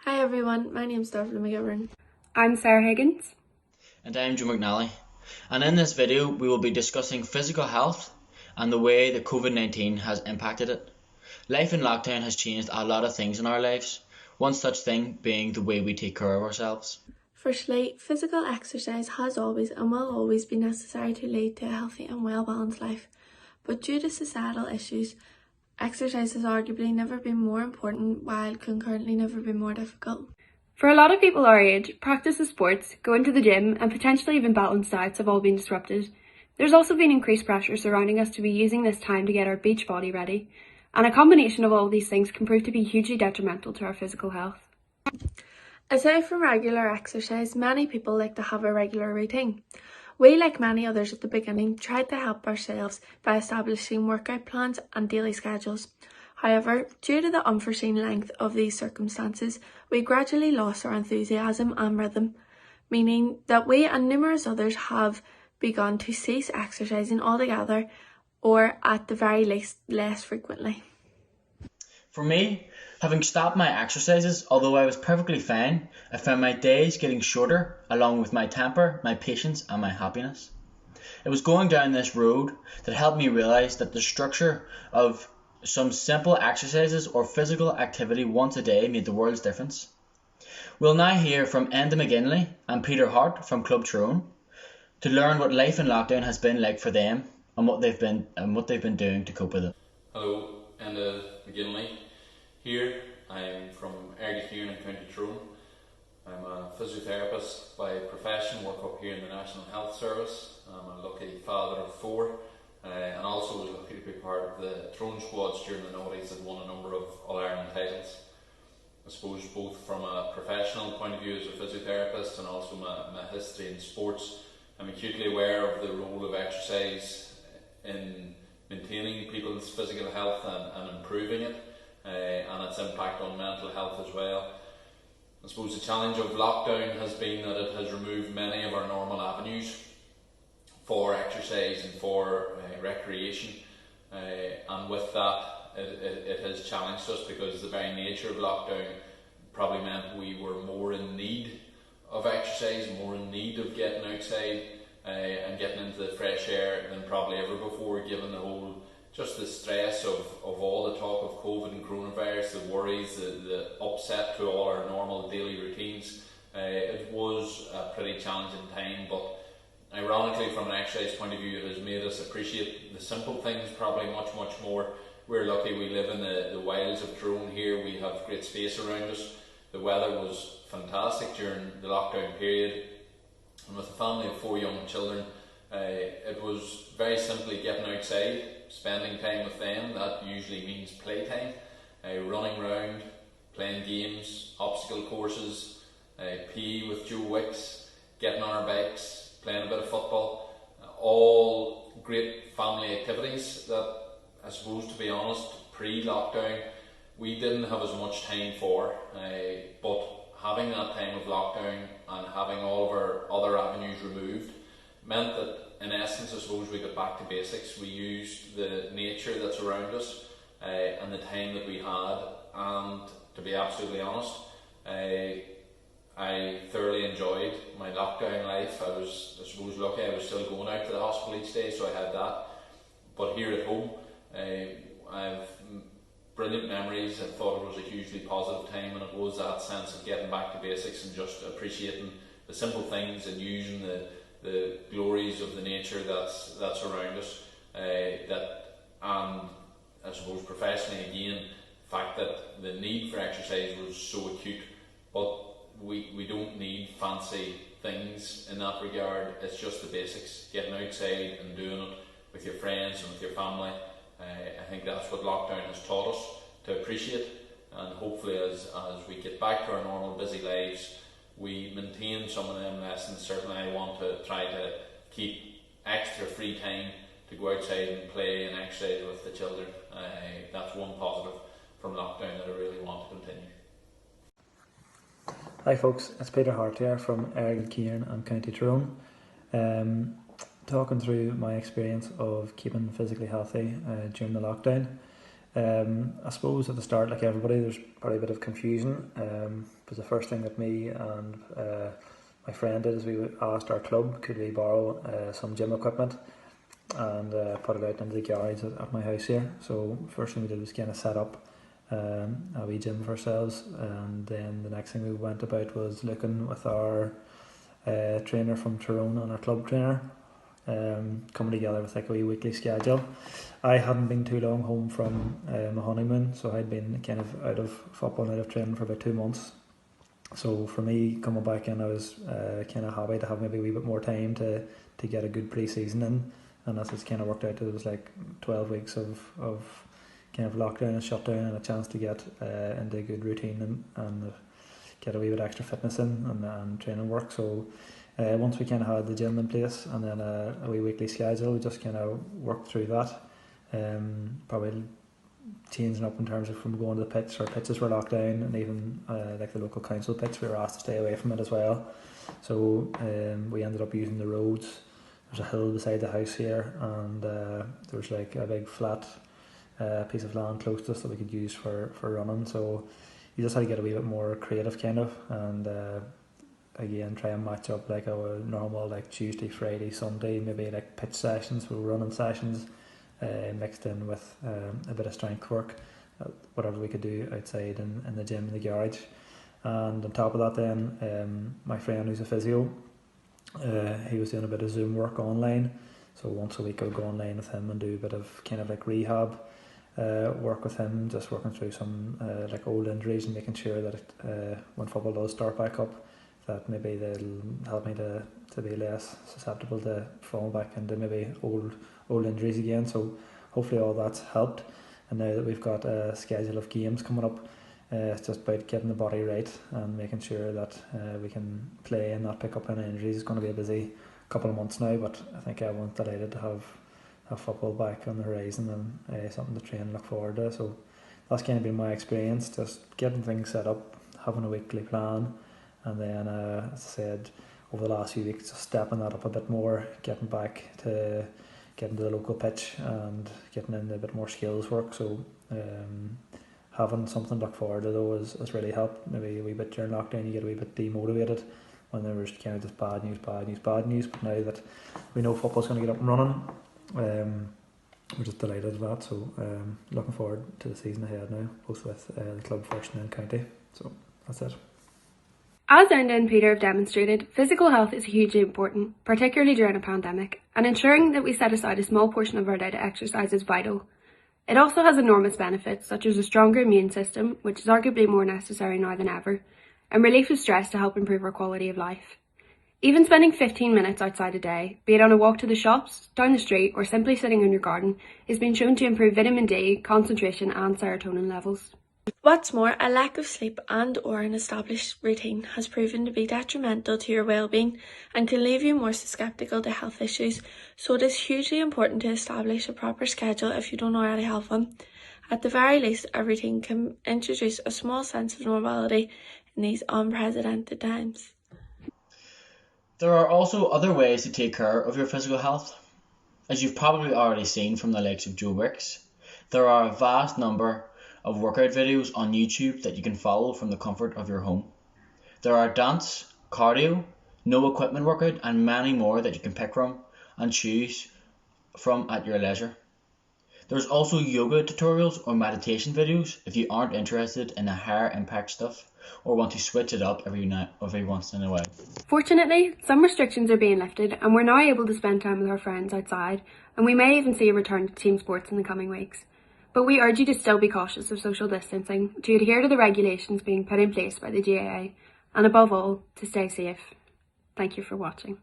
Hi everyone, my name's Dearbhaile McGivern. I'm Sarah Higgins. And I'm Joe McNally. And in this video we will be discussing physical health and the way that COVID-19 has impacted it. Life in lockdown has changed a lot of things in our lives, one such thing being the way we take care of ourselves. Firstly, physical exercise has always and will always be necessary to lead to a healthy and well-balanced life. But due to societal issues, exercise has arguably never been more important while concurrently never been more difficult. For a lot of people our age, practice of sports, going to the gym and potentially even balanced diets have all been disrupted. There's also been increased pressure surrounding us to be using this time to get our beach body ready, and a combination of all these things can prove to be hugely detrimental to our physical health. Aside from regular exercise, many people like to have a regular routine. We, like many others at the beginning, tried to help ourselves by establishing workout plans and daily schedules. However, due to the unforeseen length of these circumstances, we gradually lost our enthusiasm and rhythm, meaning that we and numerous others have begun to cease exercising altogether, or at the very least, less frequently. For me, having stopped my exercises, although I was perfectly fine, I found my days getting shorter, along with my temper, my patience and my happiness. It was going down this road that helped me realise that the structure of some simple exercises or physical activity once a day made the world's difference. We'll now hear from Enda McGinley and Harte from Club Tyrone to learn what life in lockdown has been like for them and what they've been doing to cope with it. Hello, Enda McGinley here. I'm from Earley in County Tyrone. I'm a physiotherapist by profession, work up here in the National Health Service. I'm a lucky father of 4 and also was lucky to be part of the Tyrone squads during the noughties that won a number of All-Ireland titles. I suppose both from a professional point of view as a physiotherapist and also my history in sports, I'm acutely aware of the role of exercise in maintaining people's physical health and improving it, and its impact on mental health as well. I suppose the challenge of lockdown has been that it has removed many of our normal avenues for exercise and for recreation, and with that it has challenged us because the very nature of lockdown probably meant we were more in need of exercise, more in need of getting outside and getting into the fresh air than probably ever before, given the whole, just the stress of all the talk of COVID and coronavirus, the worries, the upset to all our normal daily routines. It was a pretty challenging time, but ironically from an exercise point of view it has made us appreciate the simple things probably much more. We're lucky we live in the wilds of Tyrone here, we have great space around us. The weather was fantastic during the lockdown period, and with a family of 4 young children, it was very simply getting outside, spending time with them. That usually means playtime, running around, playing games, obstacle courses, PE with Joe Wicks, getting on our bikes, playing a bit of football, all great family activities that I suppose, to be honest, pre-lockdown we didn't have as much time for, but having that time of lockdown and having all of our other avenues removed meant that in essence I suppose we got back to basics. We used the nature that's around us and the time that we had, and to be absolutely honest, I thoroughly enjoyed my lockdown life. I was, I suppose, lucky I was still going out to the hospital each day, so I had that. But here at home, I've brilliant memories. I thought it was a hugely positive time, and it was that sense of getting back to basics and just appreciating the simple things and using the glories of the nature that's around us. And I suppose professionally again, the fact that the need for exercise was so acute, but we don't need fancy things in that regard. It's just the basics, getting outside and doing it with your friends and with your family. I think that's what lockdown has taught us to appreciate, and hopefully as we get back to our normal busy lives, we maintain some of them lessons. Certainly I want to try to keep extra free time to go outside and play and exercise with the children. That's one positive from lockdown that I really want to continue. Hi folks, it's Harte here from Earley and County Tyrone. Talking through my experience of keeping physically healthy during the lockdown. I suppose at the start, like everybody, there's probably a bit of confusion. But the first thing that me and my friend did is we asked our club, could we borrow some gym equipment and put it out into the garage at my house here. So first thing we did was kind of set up a wee gym for ourselves, and then the next thing we went about was looking with our trainer from Tyrone and our club trainer, coming together with like a wee weekly schedule. I hadn't been too long home from my honeymoon, so I'd been kind of out of football and out of training for about 2 months. So for me, coming back in, I was kind of happy to have maybe a wee bit more time to get a good pre-season in, and as it's kind of worked out, it was like 12 weeks of kind of lockdown and shutdown, and a chance to get into a good routine and get a wee bit extra fitness in and training work. So once we kind of had the gym in place and then a wee weekly schedule, we just kind of worked through that. Probably changing up in terms of from going to the pitch. Our pitches were locked down, and even like the local council pitch, we were asked to stay away from it as well. So we ended up using the roads. There's a hill beside the house here, and there was like a big flat piece of land close to us that we could use for running. So you just had to get a wee bit more creative kind of, and again try and match up like our normal like Tuesday, Friday, Sunday, maybe like pitch sessions or running sessions, mixed in with a bit of strength work, whatever we could do outside in the gym in the garage. And on top of that then, my friend who's a physio, he was doing a bit of Zoom work online, so once a week I would go online with him and do a bit of kind of like rehab work with him, just working through some like old injuries and making sure that when football does start back up, that maybe they'll help me to be less susceptible to falling back into maybe old injuries again. So hopefully all that's helped, and now that we've got a schedule of games coming up, it's just about getting the body right and making sure that we can play and not pick up any injuries. It's going to be a busy couple of months now, but I think everyone's delighted to have football back on the horizon and something to train and look forward to. So that's kind of been my experience, just getting things set up, having a weekly plan, and then as I said, over the last few weeks, just stepping that up a bit more, getting back to getting to the local pitch and getting in a bit more skills work. So having something to look forward to though has really helped. Maybe a wee bit during lockdown you get a wee bit demotivated when there was kind of just bad news, but now that we know football's going to get up and running, we're just delighted with that. So looking forward to the season ahead now, both with the club first and then county. So that's it. As Enda and Peter have demonstrated, physical health is hugely important, particularly during a pandemic, and ensuring that we set aside a small portion of our day to exercise is vital. It also has enormous benefits, such as a stronger immune system, which is arguably more necessary now than ever, and relief of stress to help improve our quality of life. Even spending 15 minutes outside a day, be it on a walk to the shops, down the street, or simply sitting in your garden, is being shown to improve vitamin D, concentration and serotonin levels. What's more, a lack of sleep and/or an established routine has proven to be detrimental to your well-being and can leave you more susceptible to health issues, so it is hugely important to establish a proper schedule if you don't already have one. At the very least, a routine can introduce a small sense of normality in these unprecedented times. There are also other ways to take care of your physical health. As you've probably already seen from the likes of Joe Wicks, there are a vast number of workout videos on YouTube that you can follow from the comfort of your home. There are dance, cardio, no equipment workout and many more that you can pick from and choose from at your leisure. There's also yoga tutorials or meditation videos if you aren't interested in the higher impact stuff or want to switch it up every once in a while. Fortunately, some restrictions are being lifted and we're now able to spend time with our friends outside, and we may even see a return to team sports in the coming weeks. But we urge you to still be cautious of social distancing, to adhere to the regulations being put in place by the GAA, and above all, to stay safe. Thank you for watching.